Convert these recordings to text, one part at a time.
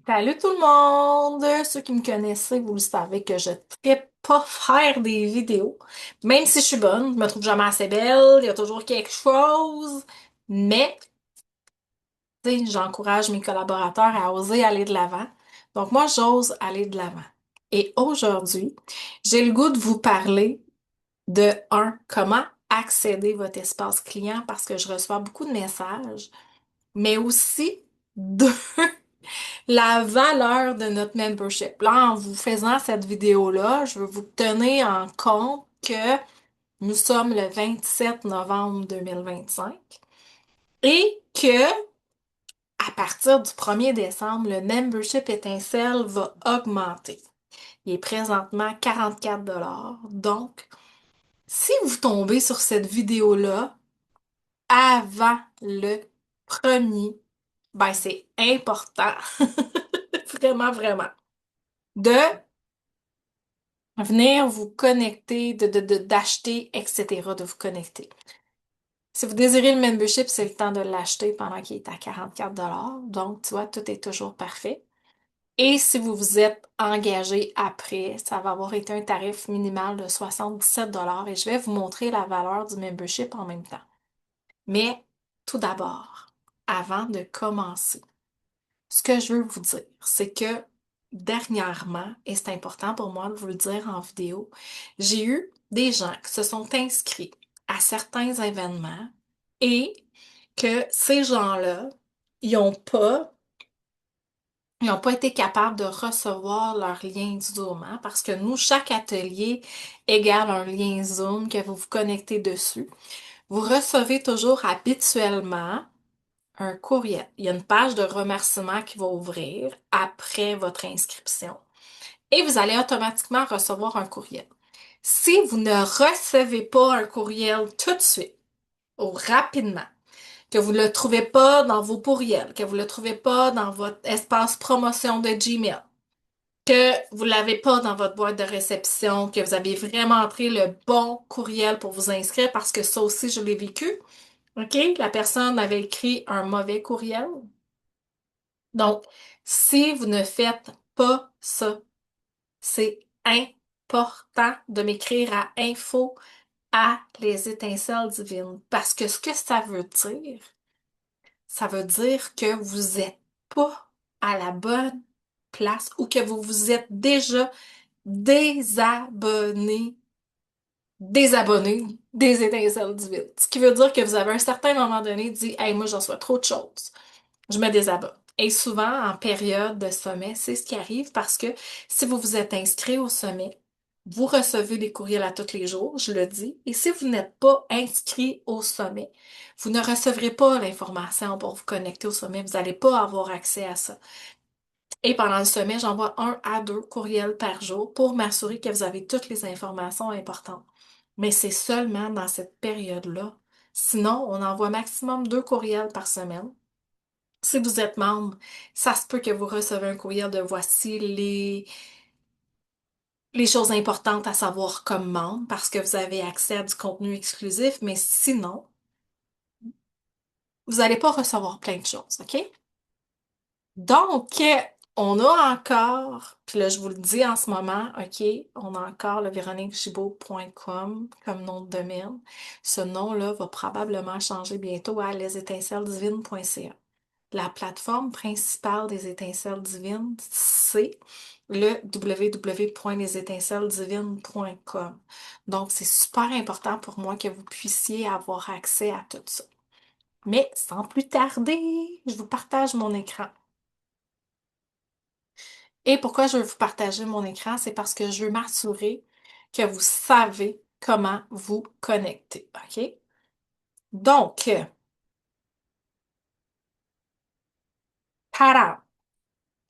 Salut tout le monde! Ceux qui me connaissaient, vous le savez que je ne pas faire des vidéos. Même si je suis bonne, je me trouve jamais assez belle, il y a toujours quelque chose. Mais, tu sais, j'encourage mes collaborateurs à oser aller de l'avant. Donc moi, j'ose aller de l'avant. Et aujourd'hui, j'ai le goût de vous parler de comment accéder à votre espace client parce que je reçois beaucoup de messages, mais aussi deux, la valeur de notre membership. Là, en vous faisant cette vidéo-là, je veux vous tenir en compte que nous sommes le 27 novembre 2025 et que à partir du 1er décembre, le membership étincelle va augmenter. Il est présentement 44 $. Donc, si vous tombez sur cette vidéo-là avant le premier, ben c'est important, vraiment, vraiment, de venir vous connecter, d'acheter, etc., de vous connecter. Si vous désirez le membership, c'est le temps de l'acheter pendant qu'il est à 44 $. Donc, tu vois, tout est toujours parfait. Et si vous vous êtes engagé après, ça va avoir été un tarif minimal de 77 $ et je vais vous montrer la valeur du membership en même temps. Mais tout d'abord, avant de commencer, ce que je veux vous dire, c'est que dernièrement, et c'est important pour moi de vous le dire en vidéo, j'ai eu des gens qui se sont inscrits à certains événements et que ces gens-là, ils n'ont pas, ils n'ont pas été capables de recevoir leur lien Zoom, hein, parce que nous, chaque atelier égale un lien Zoom que vous vous connectez dessus. Vous recevez toujours habituellement un courriel. Il y a une page de remerciement qui va ouvrir après votre inscription et vous allez automatiquement recevoir un courriel. Si vous ne recevez pas un courriel tout de suite ou rapidement, que vous ne le trouvez pas dans vos courriels, que vous ne le trouvez pas dans votre espace promotion de Gmail, que vous ne l'avez pas dans votre boîte de réception, que vous avez vraiment entré le bon courriel pour vous inscrire, parce que ça aussi, je l'ai vécu. OK? La personne avait écrit un mauvais courriel. Donc, si vous ne faites pas ça, c'est important de m'écrire à info à les étincelles divines. Parce que ce que ça veut dire que vous n'êtes pas à la bonne place ou que vous vous êtes déjà désabonné, désabonné des étincelles divines. Ce qui veut dire que vous avez à un certain moment donné dit, hey, moi, j'en reçois trop de choses. Je me désabonne. Et souvent, en période de sommet, c'est ce qui arrive parce que si vous vous êtes inscrit au sommet, vous recevez des courriels à tous les jours, je le dis. Et si vous n'êtes pas inscrit au sommet, vous ne recevrez pas l'information pour vous connecter au sommet. Vous n'allez pas avoir accès à ça. Et pendant le sommet, j'envoie 1 à 2 courriels par jour pour m'assurer que vous avez toutes les informations importantes. Mais c'est seulement dans cette période-là. Sinon, on envoie maximum 2 courriels par semaine. Si vous êtes membre, ça se peut que vous recevez un courriel de voici les choses importantes à savoir comme membre parce que vous avez accès à du contenu exclusif, mais sinon, vous n'allez pas recevoir plein de choses, OK? Donc, on a encore, puis là, je vous le dis en ce moment, OK, on a encore le véroniquegibault.com comme nom de domaine. Ce nom-là va probablement changer bientôt à lesétincellesdivines.ca. La plateforme principale des étincelles divines, c'est le www.lesétincellesdivines.com. Donc, c'est super important pour moi que vous puissiez avoir accès à tout ça. Mais sans plus tarder, je vous partage mon écran. Et pourquoi je veux vous partager mon écran? C'est parce que je veux m'assurer que vous savez comment vous connecter. OK? Donc, tadam!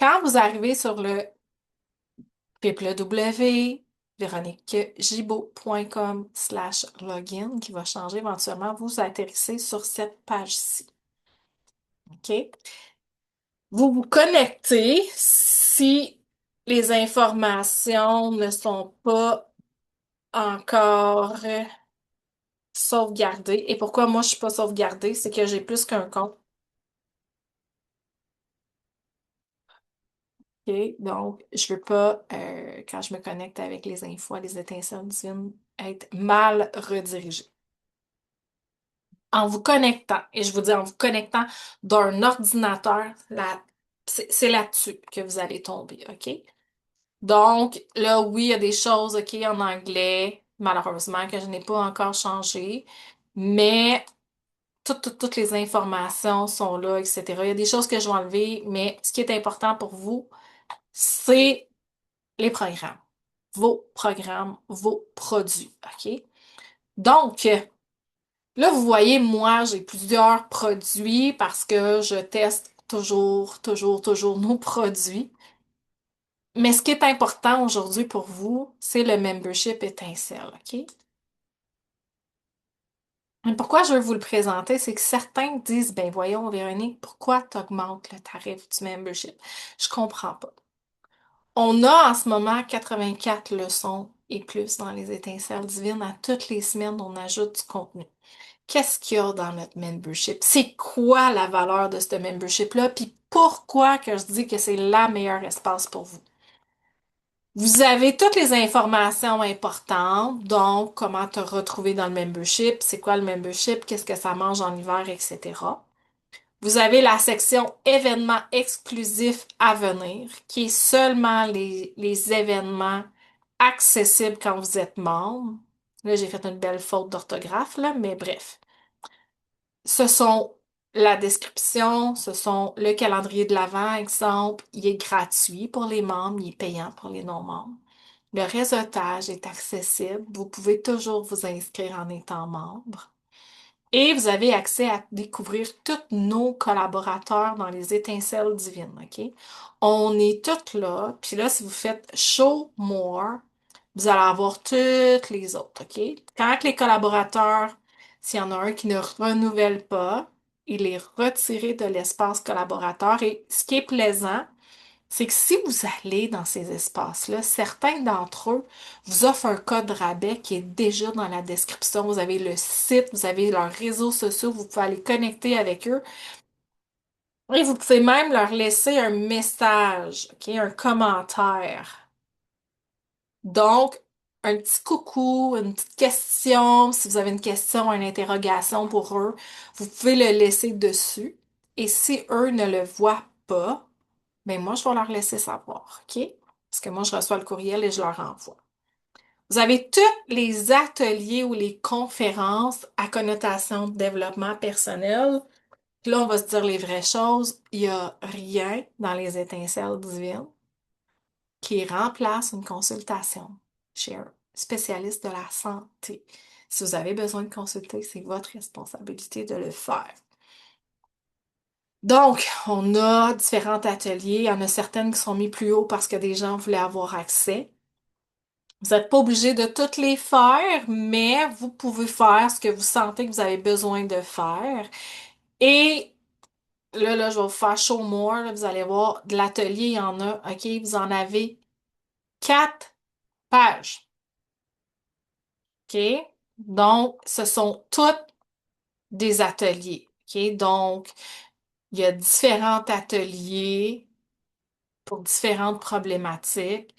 Quand vous arrivez sur le www.veroniquegibault.com/login qui va changer éventuellement, vous atterrissez sur cette page-ci. OK? Vous vous connectez si les informations ne sont pas encore sauvegardées. Et pourquoi moi je suis pas sauvegardée? C'est que j'ai plus qu'un compte. OK? Donc, je veux pas, quand je me connecte avec les infos, les étincelles divines, être mal redirigée. En vous connectant, et je vous dis en vous connectant d'un ordinateur, c'est là-dessus que vous allez tomber, OK? Donc, là, oui, il y a des choses, OK, en anglais, malheureusement, que je n'ai pas encore changé, mais toutes les informations sont là, etc. Il y a des choses que je vais enlever, mais ce qui est important pour vous, c'est les programmes, vos produits, OK? Donc, là, vous voyez, moi, j'ai plusieurs produits parce que je teste toujours nos produits. Mais ce qui est important aujourd'hui pour vous, c'est le membership étincelle, OK? Mais pourquoi je veux vous le présenter, c'est que certains disent, ben voyons, Véronique, pourquoi tu augmentes le tarif du membership? Je comprends pas. On a en ce moment 84 leçons et plus dans les étincelles divines. À toutes les semaines, on ajoute du contenu. Qu'est-ce qu'il y a dans notre membership? C'est quoi la valeur de ce membership-là? Puis pourquoi que je dis que c'est la meilleure espace pour vous? Vous avez toutes les informations importantes, donc comment te retrouver dans le membership, c'est quoi le membership, qu'est-ce que ça mange en hiver, etc. Vous avez la section événements exclusifs à venir, qui est seulement les événements accessibles quand vous êtes membre. Là, j'ai fait une belle faute d'orthographe, là, mais bref. Ce sont la description, ce sont le calendrier de l'Avent, exemple, il est gratuit pour les membres, il est payant pour les non-membres. Le réseautage est accessible, vous pouvez toujours vous inscrire en étant membre. Et vous avez accès à découvrir tous nos collaborateurs dans les étincelles divines, OK? On est toutes là, puis là, si vous faites Show More, vous allez avoir toutes les autres, OK? Quand les collaborateurs, s'il y en a un qui ne renouvelle pas, il est retiré de l'espace collaborateur. Et ce qui est plaisant, c'est que si vous allez dans ces espaces-là, certains d'entre eux vous offrent un code rabais qui est déjà dans la description. Vous avez le site, vous avez leurs réseaux sociaux, vous pouvez aller connecter avec eux et vous pouvez même leur laisser un message, OK, un commentaire. Donc, un petit coucou, une petite question, si vous avez une question, une interrogation pour eux, vous pouvez le laisser dessus. Et si eux ne le voient pas, ben moi, je vais leur laisser savoir, OK? Parce que moi, je reçois le courriel et je leur envoie. Vous avez tous les ateliers ou les conférences à connotation de développement personnel. Puis là, on va se dire les vraies choses. Il n'y a rien dans les étincelles divines qui remplace une consultation chez un spécialiste de la santé. Si vous avez besoin de consulter, c'est votre responsabilité de le faire. Donc, on a différents ateliers. Il y en a certaines qui sont mis plus haut parce que des gens voulaient avoir accès. Vous n'êtes pas obligé de toutes les faire, mais vous pouvez faire ce que vous sentez que vous avez besoin de faire. Et là, je vais vous faire show more. Là, vous allez voir, de l'atelier, il y en a, OK? Vous en avez 4 pages. OK? Donc, ce sont toutes des ateliers. OK? Donc, il y a différents ateliers pour différentes problématiques,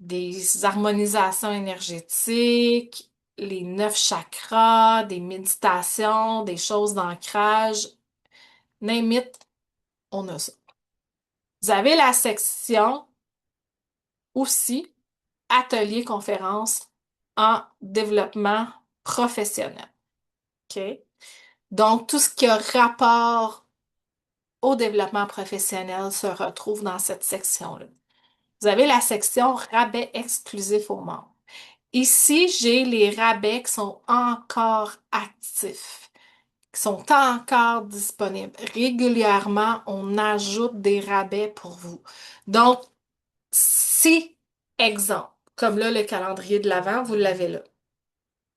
des harmonisations énergétiques, les 9 chakras, des méditations, des choses d'ancrage. Name it, on a ça. Vous avez la section aussi atelier conférence en développement professionnel. OK? Donc, tout ce qui a rapport au développement professionnel se retrouve dans cette section-là. Vous avez la section rabais exclusif aux membres. Ici, j'ai les rabais qui sont encore actifs, qui sont encore disponibles. Régulièrement, on ajoute des rabais pour vous. Donc, si, exemple, comme là, le calendrier de l'Avent, vous l'avez là.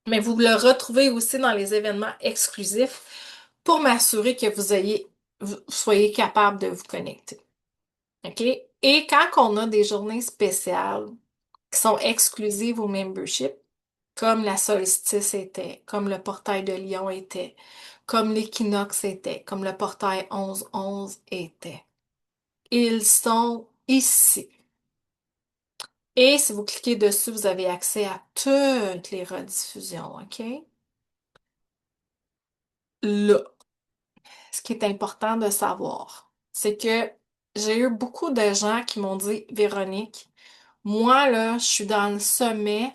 Mais vous le retrouvez aussi dans les événements exclusifs pour m'assurer que vous soyez capable de vous connecter. OK? Et quand on a des journées spéciales qui sont exclusives au membership, comme la solstice était, comme le portail de Lion était, comme l'équinoxe était, comme le portail 11-11 était, ils sont ici. Et si vous cliquez dessus, vous avez accès à toutes les rediffusions, OK? Là, ce qui est important de savoir, c'est que j'ai eu beaucoup de gens qui m'ont dit, Véronique, moi, là, je suis dans le sommet,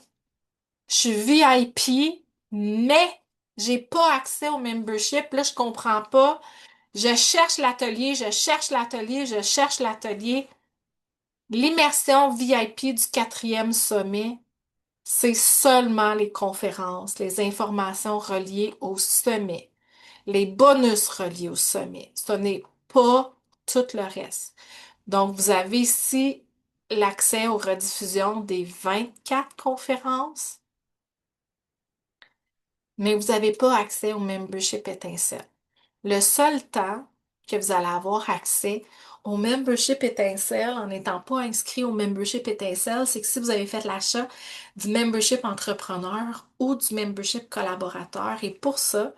je suis VIP, mais j'ai pas accès au membership. Là, je comprends pas. Je cherche l'atelier, je cherche l'atelier, je cherche l'atelier. L'immersion VIP du quatrième sommet, c'est seulement les conférences, les informations reliées au sommet, les bonus reliés au sommet. Ce n'est pas tout le reste. Donc, vous avez ici l'accès aux rediffusions des 24 conférences, mais vous n'avez pas accès au membership étincelle. Le seul temps que vous allez avoir accès au membership étincelle en n'étant pas inscrit au membership étincelle, c'est que si vous avez fait l'achat du membership entrepreneur ou du membership collaborateur, et pour ça,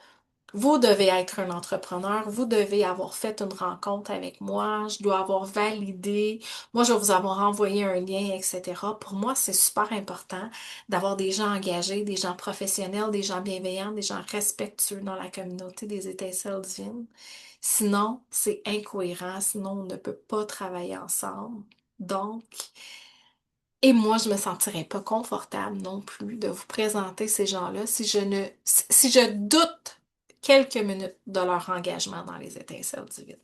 vous devez être un entrepreneur, vous devez avoir fait une rencontre avec moi, je dois avoir validé, moi je vais vous avoir envoyé un lien, etc. Pour moi, c'est super important d'avoir des gens engagés, des gens professionnels, des gens bienveillants, des gens respectueux dans la communauté des étincelles divines. Sinon, c'est incohérent, sinon on ne peut pas travailler ensemble. Donc, et moi, je me sentirais pas confortable non plus de vous présenter ces gens-là si je doute quelques minutes de leur engagement dans les étincelles divines.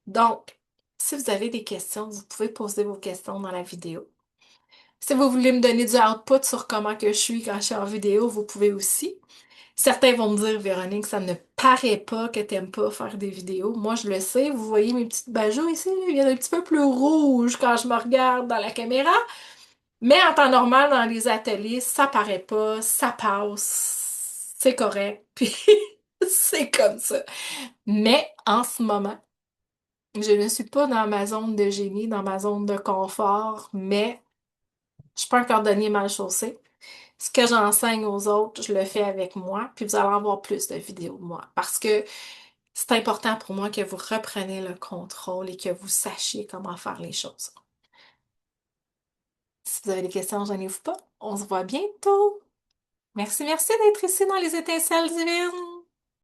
Donc, si vous avez des questions, vous pouvez poser vos questions dans la vidéo. Si vous voulez me donner du output sur comment que je suis quand je suis en vidéo, vous pouvez aussi. Certains vont me dire, Véronique, ça ne paraît pas que t'aimes pas faire des vidéos. Moi, je le sais. Vous voyez mes petites bajots ici, ils viennent un petit peu plus rouges quand je me regarde dans la caméra. Mais en temps normal, dans les ateliers, ça paraît pas, ça passe, c'est correct, puis c'est comme ça. Mais en ce moment, je ne suis pas dans ma zone de génie, dans ma zone de confort, mais je suis pas un cordonnier mal chaussé. Ce que j'enseigne aux autres, je le fais avec moi, puis vous allez avoir plus de vidéos de moi. Parce que c'est important pour moi que vous repreniez le contrôle et que vous sachiez comment faire les choses. Si vous avez des questions, gênez-vous pas. On se voit bientôt. Merci, merci d'être ici dans les étincelles divines.